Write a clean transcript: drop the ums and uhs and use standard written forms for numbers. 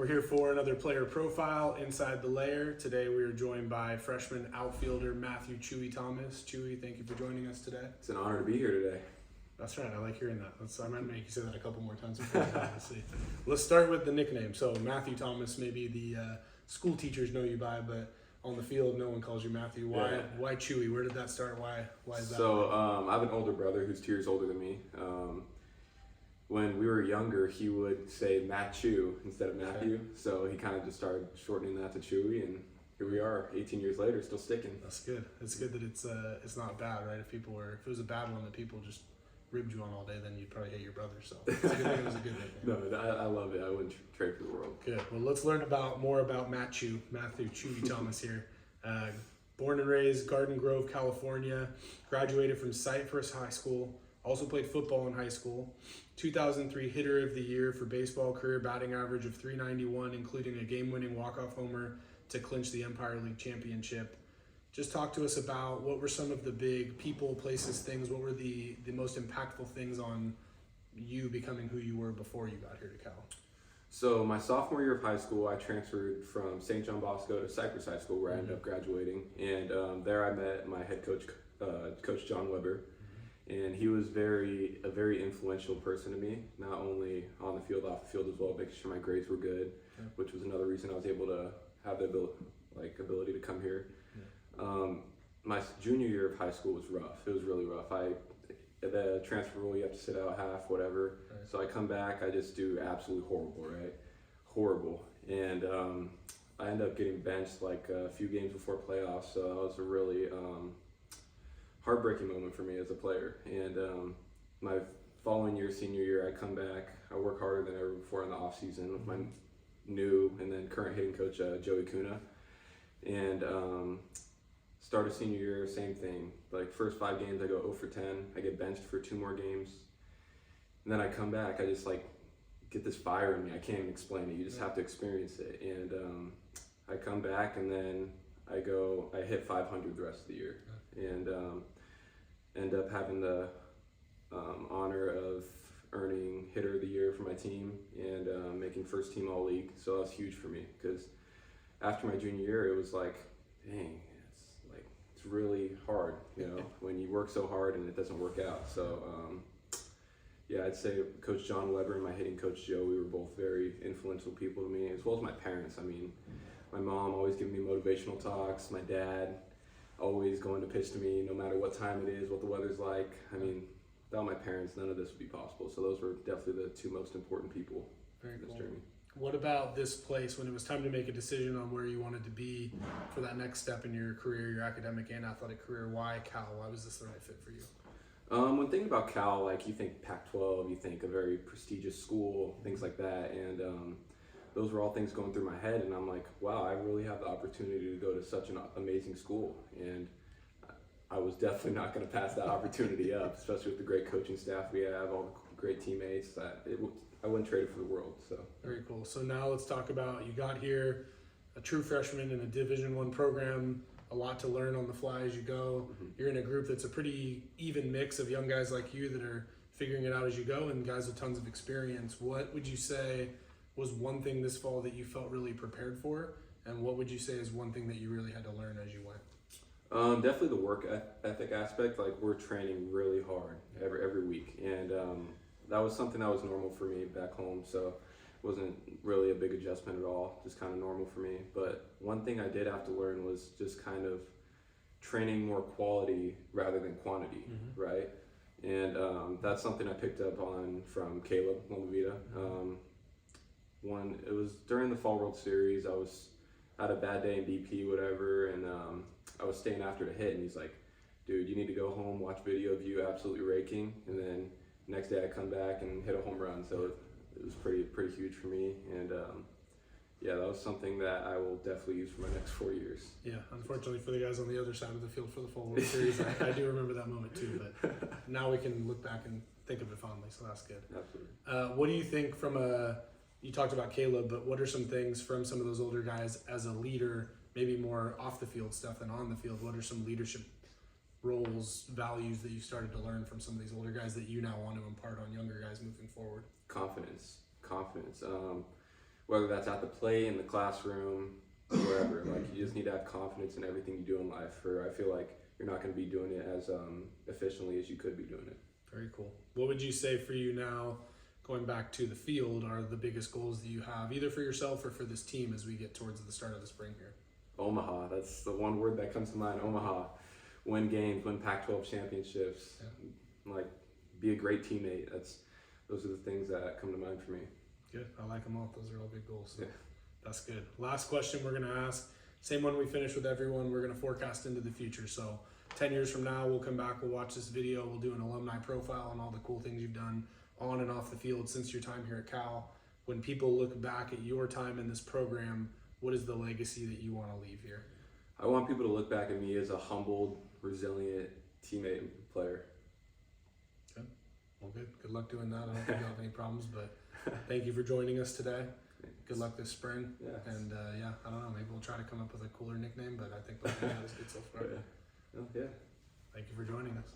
We're here for another player profile inside the Lair. Today we are joined by freshman outfielder Matthew Chuy Thomas. Chuy, thank you for joining us today. It's an honor to be here today. That's right, I like hearing that. I might make you say that a couple more times before see. Let's start with the nickname. So Matthew Thomas, maybe the school teachers know you by, but on the field no one calls you Matthew. Why Chuy? Where did that start? Why is that? So I have an older brother who's 2 years older than me. When we were younger, he would say Matt Chew instead of Matthew. Okay. So he kind of just started shortening that to Chewy, and here we are, 18 years later, still sticking. That's good. It's good that it's not bad, right? If it was a bad one that people just ribbed you on all day, then you'd probably hate your brother. So it's a good thing it was a good nickname. No, I love it. I wouldn't trade for the world. Good. Well, let's learn more about Matthew Chuy Thomas here. Born and raised Garden Grove, California. Graduated from Cypress High School. Also played football in high school. 2003 Hitter of the Year for baseball, career batting average of .391, including a game-winning walk-off homer to clinch the Empire League Championship. Just talk to us about what were some of the big people, places, things. What were the most impactful things on you becoming who you were before you got here to Cal? So my sophomore year of high school, I transferred from St. John Bosco to Cypress High School, where I ended up graduating. And there I met my head coach, Coach John Weber. And he was a very influential person to me, not only on the field, off the field as well, making sure my grades were good, which was another reason I was able to have the ability to come here. My junior year of high school was rough. It was really rough. The transfer rule, you have to sit out half, whatever. Right. So I come back, I just do absolutely horrible, right? Horrible. And I end up getting benched like a few games before playoffs, so that was a really heartbreaking moment for me as a player. And my following year, senior year, I come back, I work harder than ever before in the off season with my new and then current hitting coach, Joey Kuna. And start a senior year, same thing. Like first 5 games, I go 0 for 10. I get benched for 2 more games. And then I come back, I just get this fire in me. I can't even explain it. You just have to experience it. And I come back and then I hit 500 the rest of the year. And end up having the honor of earning hitter of the year for my team and making first team all league. So that was huge for me because after my junior year, it was like, dang, it's really hard, when you work so hard and it doesn't work out. So I'd say Coach John Weber and my hitting coach Joe, we were both very influential people to me, as well as my parents. I mean, my mom always giving me motivational talks, my dad always going to pitch to me no matter what time it is, what the weather's like. I mean, without my parents, none of this would be possible. So those were definitely the 2 most important people in this journey. What about this place when it was time to make a decision on where you wanted to be for that next step in your career, your academic and athletic career? Why Cal? Why was this the right fit for you? When thinking about Cal, you think Pac-12, you think a very prestigious school, things like that. And those were all things going through my head, and I'm like, wow, I really have the opportunity to go to such an amazing school. And I was definitely not going to pass that opportunity up, especially with the great coaching staff we have, all the great teammates. I wouldn't trade it for the world. So very cool. So now let's talk about, you got here, a true freshman in a Division I program, a lot to learn on the fly as you go. You're in a group that's a pretty even mix of young guys like you that are figuring it out as you go and guys with tons of experience. What would you say was one thing this fall that you felt really prepared for, and what would you say is one thing that you really had to learn as you went? Definitely the work ethic aspect. We're training really hard every week, and that was something that was normal for me back home, so it wasn't really a big adjustment at all, just kind of normal for me. But one thing I did have to learn was just kind of training more quality rather than quantity, right? And that's something I picked up on from Caleb Molavita. It was during the Fall World Series. I had a bad day in BP, whatever, and I was staying after to hit, and he's like, dude, you need to go home, watch video of you absolutely raking, and then next day I come back and hit a home run. So it was pretty huge for me, and that was something that I will definitely use for my next 4 years. Yeah, unfortunately for the guys on the other side of the field for the Fall World Series, I do remember that moment too, but now we can look back and think of it fondly, so that's good. Absolutely. What do you think you talked about Caleb, but what are some things from some of those older guys as a leader, maybe more off the field stuff than on the field? What are some leadership roles, values that you started to learn from some of these older guys that you now want to impart on younger guys moving forward? Confidence. whether that's at the plate, in the classroom, wherever. Like, you just need to have confidence in everything you do in life, or I feel like you're not going to be doing it as efficiently as you could be doing it. Very cool. What would you say for you now, going back to the field, are the biggest goals that you have, either for yourself or for this team as we get towards the start of the spring here? Omaha, that's the one word that comes to mind. Omaha. Win games, win Pac-12 championships, like be a great teammate. Those are the things that come to mind for me. Good. I like them all. Those are all big goals. So Yeah. That's good. Last question we're going to ask. Same one we finish with everyone. We're going to forecast into the future. So 10 years from now, we'll come back, we'll watch this video, we'll do an alumni profile on all the cool things you've done on and off the field since your time here at Cal. When people look back at your time in this program, what is the legacy that you want to leave here? I want people to look back at me as a humbled, resilient teammate and player. Good. Well, good. Good luck doing that. I don't think you'll have any problems, but thank you for joining us today. Good luck this spring. Yeah. And I don't know, maybe we'll try to come up with a cooler nickname, but I think what we got is good so far. Yeah. Oh, yeah. Thank you for joining us.